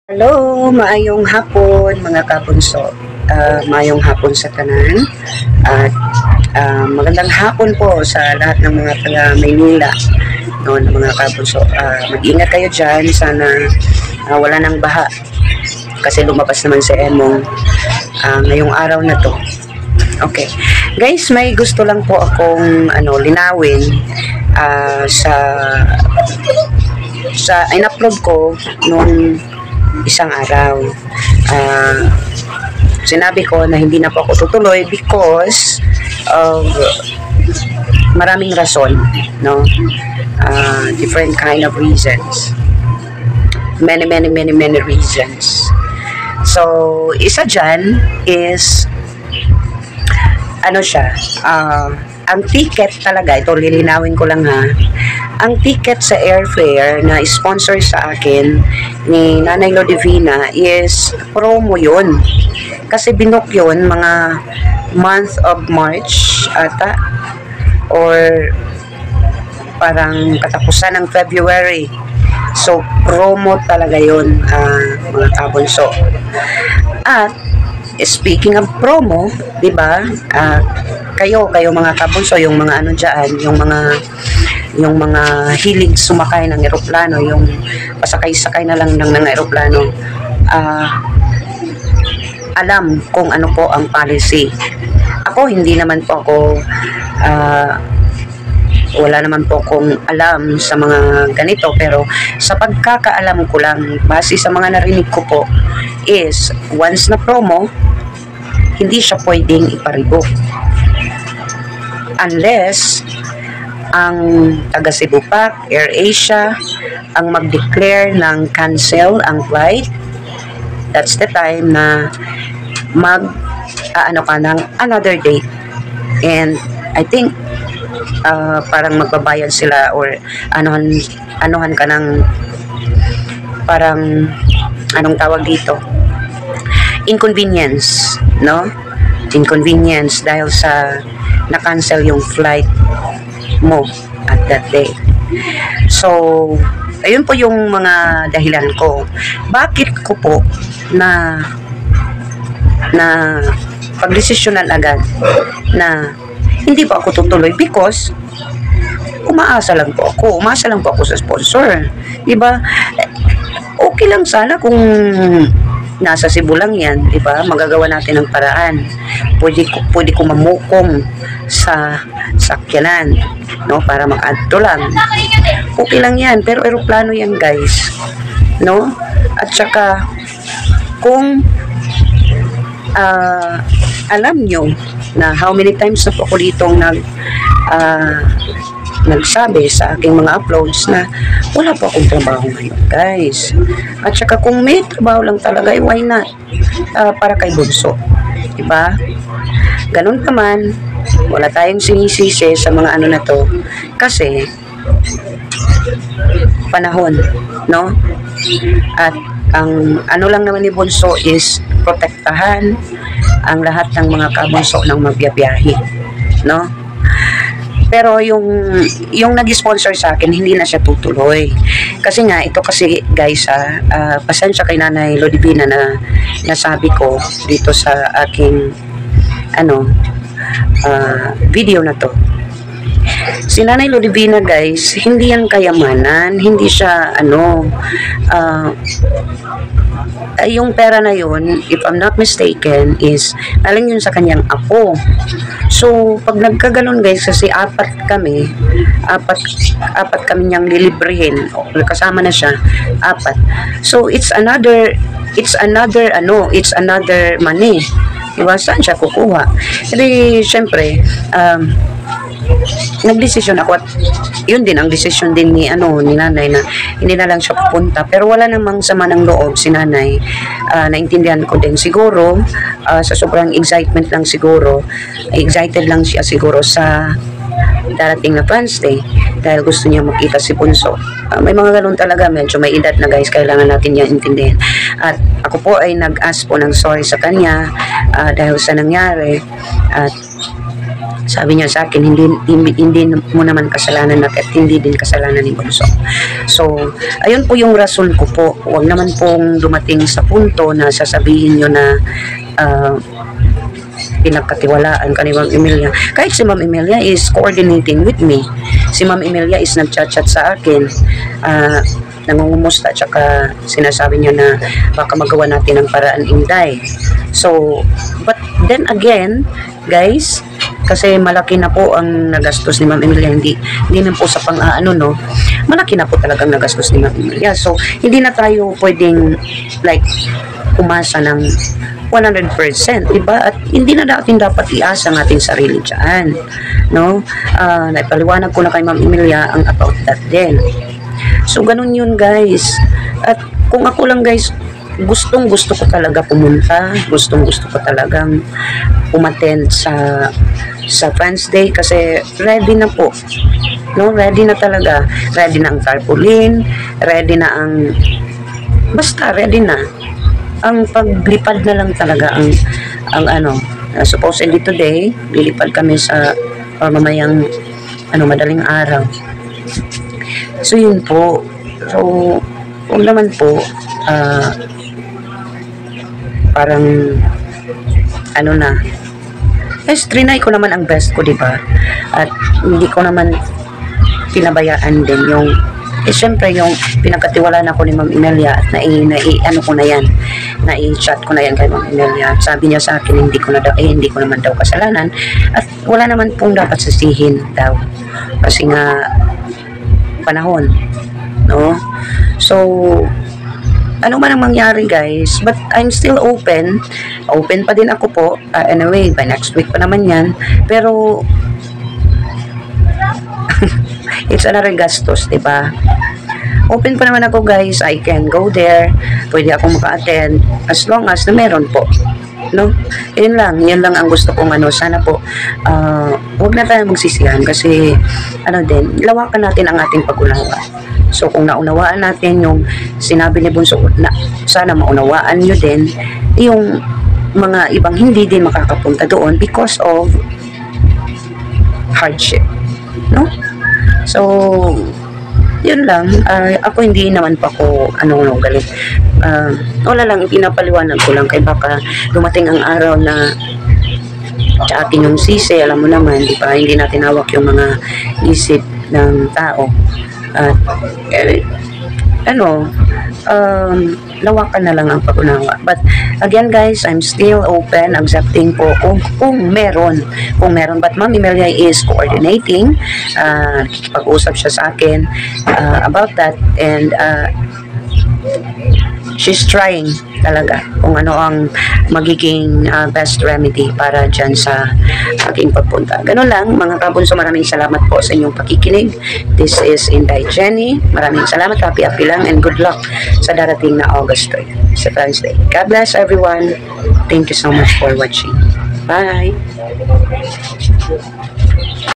Hello, maayong hapon mga kabunso. Maayong hapon sa tanan. At magandang hapon po sa lahat ng mga taga Maynila, no, ng mga kabunso. Mag-ingat kayo dyan. Sana wala nang baha. Kasi lumabas naman si Emong ngayong araw na to. Okay. Guys, may gusto lang po akong linawin sa in-upload ko nung isang araw. Sinabi ko na hindi na po ako tutuloy because of maraming rason, no? Different kind of reasons. Many reasons. So, isa dyan is ang ticket talaga, ito lilinawin ko lang ha, ang ticket sa airfare na sponsor sa akin ni Nanay Lodivina is promo yun. Kasi binook yun mga month of March ata or parang katapusan ng February. So, promo talaga yun, mga kabunso. At speaking of promo, 'di ba? Kayo mga kabunso, yung mga diyan, yung mga hilig sumakay ng eroplano, yung pasakay-sakay na lang ng eroplano. Alam kung ano po ang policy. Ako hindi naman po ako wala naman po akong alam sa mga ganito, pero sa pagkakaalam ko lang, base sa mga narinig ko po, is once na promo, hindi siya pwedeng iparibook. Unless ang taga Cebu Pac, AirAsia, ang mag-declare ng cancel ang flight, that's the time na ka ng another date. And I think parang magbabayad sila or anuhan ka ng parang anong tawag dito, inconvenience, no? Inconvenience dahil sa na-cancel yung flight mo at that day. So, ayun po yung mga dahilan ko. Bakit ko po na pagdesisyonan agad na hindi pa ako tutuloy? Because umaasa lang po ako sa sponsor, diba? Okay lang sana kung nasa Cebu lang yan, diba? Magagawa natin ng paraan. Pwede ko mamukong sa sakyanan, no, para maka-adto lang. Okay lang yan, pero eroplano yan, guys, no? At saka kung alam nyo na how many times na po ako ditong nagsabi sa aking mga uploads na wala po akong trabaho ngayon, guys. At saka kung may trabaho lang talaga, why not? Para kay bunso, diba? Ganun naman, wala tayong sinisisi sa mga na to kasi panahon, no? At ang lang naman ni bunso is protektahan ang lahat ng mga kabunso ng magbiyabiyahe, no? Pero yung nag-sponsor sa akin, hindi na siya tutuloy. Kasi nga, ito kasi guys, pasensya kay Nanay Lodivina na nasabi ko dito sa aking video na to. Si Nanay Lodivina, guys, hindi yan kayamanan, hindi siya yung pera na yun, if I'm not mistaken, is aling yun sa kanyang apo. So, pag nagkaganon, guys, kasi apat kami niyang lilibrihin, kasama na siya, apat. So, it's another money. Diba? Saan siya kukuha? Kasi, syempre, nagdesisyon ako at yun din ang desisyon din ni nanay na hindi na lang siya pupunta, pero wala namang sama ng loob si nanay. Naintindihan ko din siguro, sa sobrang excited lang siya siguro sa darating na Fans Day dahil gusto niya makita si bunso. May mga ganun talaga, medyo may edad na, guys, kailangan natin yan intindihin. At ako po ay nag-ask po ng sorry sa kanya dahil sa nangyari. At Sabi niya sa akin, hindi mo naman kasalanan at hindi din kasalanan ni Bunso. So, ayun po yung rason ko po. Huwag naman pong dumating sa punto na sasabihin nyo na pinagkatiwalaan ka ni Ma'am Emilia. Kahit si Ma'am Emilia is coordinating with me. Si Ma'am Emilia is nag-chat-chat sa akin. Nangungumusta at saka sinasabi niya na baka magawa natin ng paraan, Inday. So, but then again, guys, kasi malaki na po ang nagastos ni Ma'am Emilia, hindi na po sa no, malaki na po talagang nagastos ni Ma'am Emilia. So, hindi na tayo pwedeng like umasa ng 100%, diba? At hindi na natin dapat iasa ang ating sarili dyan, no? Naipaliwanag ko na kay Ma'am Emilia ang about that din. So, ganun yun, guys. At kung ako lang, guys, gustong-gusto ko talaga pumunta, gustong-gusto ko talagang umattend sa Friends Day kasi ready na po, no? Ready na talaga, ready na ang tarpaulin, ready na ang basta ready na ang paglipad na lang talaga ang supposedly today lilipad kami sa or mamayang madaling araw. So yun po, so huwag naman po parang yes, trinay ko naman ang best ko, diba? At hindi ko naman pinabayaan din yung syempre yung pinagkatiwalaan ako ni Ma'am Emilia at nai-chat ko na yan kay Ma'am Emilia. Sabi niya sa akin, hindi ko naman daw kasalanan at wala naman pong dapat sisihin daw kasi nga panahon, no? So ano man ang mangyari, guys, but I'm still open pa din ako po. Anyway, by next week pa naman yan, pero it's another gastos, diba? Open pa naman ako, guys. I can go there, pwede akong maka-attend as long as na meron po, no? Yun lang ang gusto kong sana po huwag na tayo magsisihan kasi lawakan natin ang ating pag-unawa. So kung naunawaan natin yung sinabi ni Bunso, na sana maunawaan nyo din yung mga ibang hindi din makakapunta doon because of hardship, no? So yun lang. Ako hindi naman pa ko galit. Wala lang, pinapaliwanag ko lang kay baka dumating ang araw na sa atin yung sisi, alam mo naman, di ba? Hindi natin hawak yung mga isip ng tao. At lawakan na lang ang pag-unawa. But again, guys, I'm still open, accepting po kung meron. But Ma'am Emilia is coordinating, pag-usap siya sa akin about that, and she's trying talaga kung ano ang magiging best remedy para dyan sa aking pagpunta. Ganun lang, mga kabunso, maraming salamat po sa inyong pakikinig. This is Inday Jenny. Maraming salamat, happy lang, and good luck sa darating na August 3 sa Friends Day. God bless everyone. Thank you so much for watching. Bye!